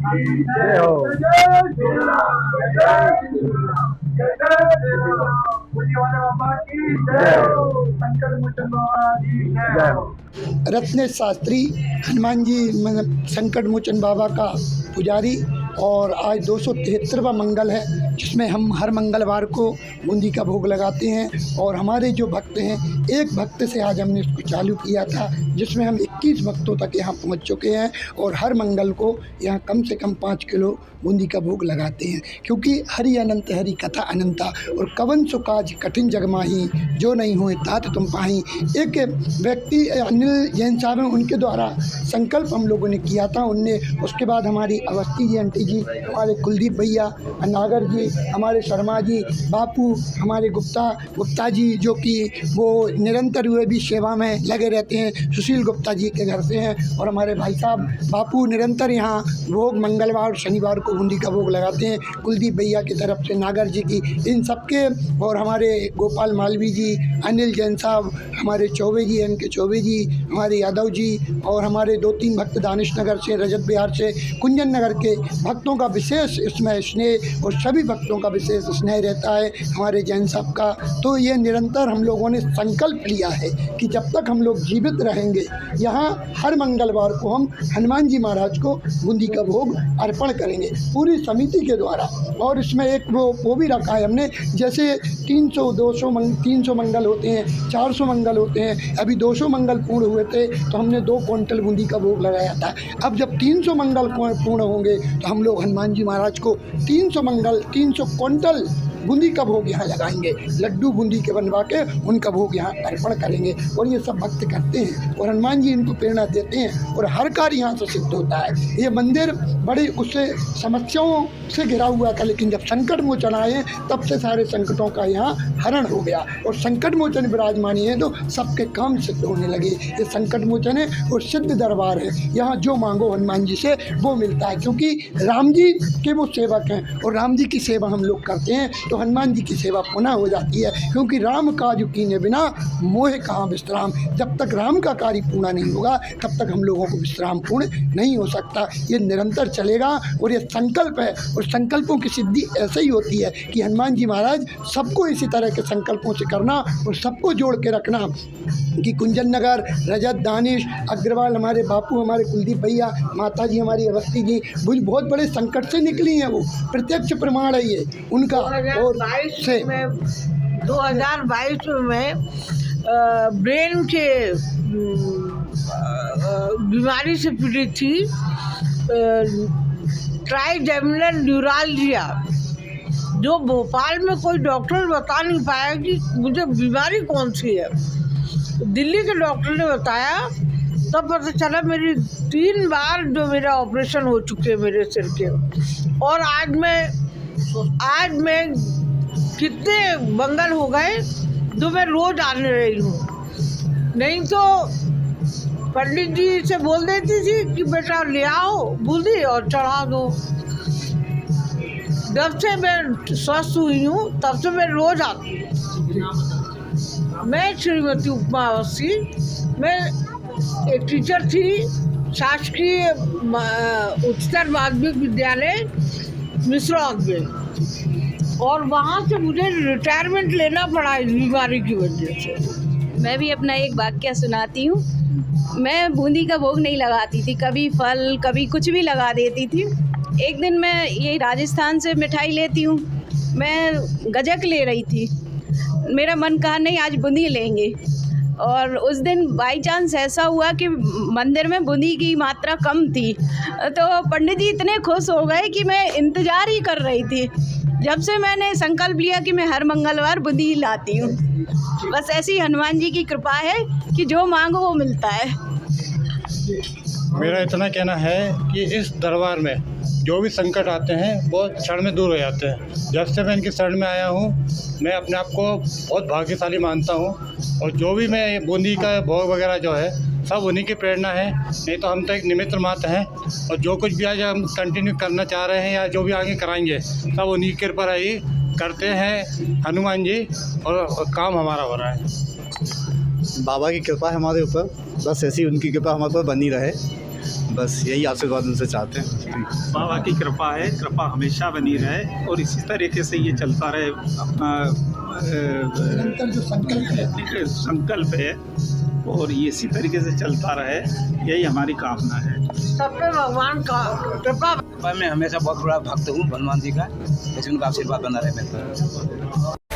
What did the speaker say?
जय हो। जय हो। रत्नेश शास्त्री हनुमान जी संकट मोचन बाबा का पुजारी, और आज 273वां मंगल है, जिसमें हम हर मंगलवार को बूंदी का भोग लगाते हैं। और हमारे जो भक्त हैं, एक भक्त से आज हमने इसको चालू किया था, जिसमें हम 21 भक्तों तक यहाँ पहुँच चुके हैं। और हर मंगल को यहाँ कम से कम 5 किलो बूंदी का भोग लगाते हैं, क्योंकि हरि अनंत हरि कथा अनंता, और कवन सो काज कठिन जग माही, जो नहीं हुए तात तुम पाही। एक व्यक्ति अनिल जैन साहब हैं, उनके द्वारा संकल्प हम लोगों ने किया था। उनने उसके बाद हमारी अवस्थी जी आंटी जी, हमारे कुलदीप भैया, नागर जी, हमारे शर्मा जी, बापू, हमारे गुप्ता जी, जो कि वो निरंतर हुए भी सेवा में लगे रहते हैं, सुशील गुप्ता जी के घर से हैं। और हमारे भाई साहब बापू निरंतर यहाँ भोग मंगलवार शनिवार को बूंदी का भोग लगाते हैं, कुलदीप भैया की तरफ से, नागर जी की, इन सबके। और हमारे गोपाल मालवी जी, अनिल जैन साहब, हमारे चौबे जी, एन के चौबे जी, हमारे यादव जी, और हमारे 2-3 भक्त दानिश नगर से, रजत बिहार से, कुंजन नगर के भक्तों का विशेष इसमें स्नेह, और सभी भक्तों का विशेष स्नेह रहता है हमारे जैन साहब का। तो ये निरंतर हम लोगों ने संकल्प लिया है कि जब तक हम लोग जीवित रहेंगे, यहाँ हर मंगलवार को हम हनुमान जी महाराज को बूंदी का भोग अर्पण करेंगे पूरी समिति के द्वारा। और इसमें एक वो भी रखा है हमने, जैसे 300 मंगल होते हैं, 400 मंगल होते हैं। अभी 200 मंगल पूर्ण हुए थे तो हमने 2 क्विंटल बूंदी का भोग लगाया था। अब जब 300 मंगल पूर्ण होंगे तो हम लोग हनुमान जी महाराज को 300 क्विंटल बूंदी का भोग यहाँ लगाएंगे, लड्डू बूंदी के बनवा के उनका भोग यहाँ अर्पण करेंगे। और ये सब भक्त करते हैं, और हनुमान जी इनको प्रेरणा देते हैं, और हर कार्य यहाँ से सिद्ध होता है। ये मंदिर बड़ी उससे समस्याओं से घिरा हुआ था, लेकिन जब संकट मोचन आए तब से सारे संकटों का यहाँ हरण हो गया, और संकट मोचन विराजमानी है तो सबके काम सिद्ध होने लगे। ये संकट मोचन है और सिद्ध दरबार है, यहाँ जो मांगो हनुमान जी से वो मिलता है, क्योंकि राम जी के वो सेवक हैं, और राम जी की सेवा हम लोग करते हैं तो हनुमान जी की सेवा पुनः हो जाती है। क्योंकि राम काज कीने बिना मोह कहाँ विश्राम, जब तक राम का कार्य पूर्ण नहीं होगा तब तक हम लोगों को विश्राम पूर्ण नहीं हो सकता। ये निरंतर चलेगा, और ये संकल्प है, और संकल्पों की सिद्धि ऐसे ही होती है कि हनुमान जी महाराज सबको इसी तरह के संकल्पों से करना, और सबको जोड़ के रखना कि कुंजन नगर, रजत, दानिश, अग्रवाल, हमारे बापू, हमारे कुलदीप भैया, माता जी हमारी अवस्थी जी बहुत बड़े संकट से निकली हैं, वो प्रत्यक्ष प्रमाण है ये उनका। और 2022 में ब्रेन के बीमारी से पीड़ित थी, ट्राइजेमिनल न्यूरालजिया, जो भोपाल में कोई डॉक्टर बता नहीं पाया कि मुझे बीमारी कौन सी है। दिल्ली के डॉक्टर ने बताया, तब पता चला मेरी 3 बार जो मेरा ऑपरेशन हो चुके हैं मेरे सिर के। और आज मैं कितने मंगल हो गए जो मैं रोज आने रही हूँ, नहीं तो पंडित जी से बोल देती थी कि बेटा ले आओ बूंदी और चढ़ा दो। जब से मैं स्वस्थ हुई हूँ तब से मैं रोज आती हूँ। मैं श्रीमती उपमा अवस्थी, मैं एक टीचर थी शासकीय उच्चतर माध्यमिक विद्यालय मिश्रौद में, और वहाँ से मुझे रिटायरमेंट लेना पड़ा इस बीमारी की वजह से। मैं भी अपना एक वाक्य सुनाती हूँ। मैं बूंदी का भोग नहीं लगाती थी, कभी फल कभी कुछ भी लगा देती थी। एक दिन मैं ये राजस्थान से मिठाई लेती हूँ, मैं गजक ले रही थी, मेरा मन कहा नहीं आज बूंदी लेंगे। और उस दिन बाई चांस ऐसा हुआ कि मंदिर में बूंदी की मात्रा कम थी, तो पंडित जी इतने खुश हो गए कि मैं इंतज़ार ही कर रही थी। जब से मैंने संकल्प लिया कि मैं हर मंगलवार बूंदी ही लाती हूँ। बस ऐसी हनुमान जी की कृपा है कि जो मांगो वो मिलता है। मेरा इतना कहना है कि इस दरबार में जो भी संकट आते हैं वो क्षण में दूर हो जाते हैं। जब से मैं इनकी शरण में आया हूँ मैं अपने आप को बहुत भाग्यशाली मानता हूँ, और जो भी मैं बूंदी का भोग वगैरह जो है सब उन्हीं की प्रेरणा है, नहीं तो हम तो एक निमित्त मात्र हैं। और जो कुछ भी आज हम कंटिन्यू करना चाह रहे हैं या जो भी आगे कराएंगे सब उन्हीं की कृपा रही करते हैं हनुमान जी, और काम हमारा हो रहा है। बाबा की कृपा है हमारे ऊपर, बस ऐसी उनकी कृपा हमारे ऊपर बनी रहे। बस यही आशीर्वाद उनसे चाहते हैं। बाबा की कृपा है, कृपा हमेशा बनी रहे और इसी तरीके से ये चलता रहे। अपना निरंतर जो संकल्प है और ये इसी तरीके से चलता रहे, यही हमारी कामना है। सब पे भगवान का कृपा। मैं हमेशा बहुत बड़ा भक्त हूँ हनुमान जी का, लेकिन उनका आशीर्वाद बना रहे मेरे पर।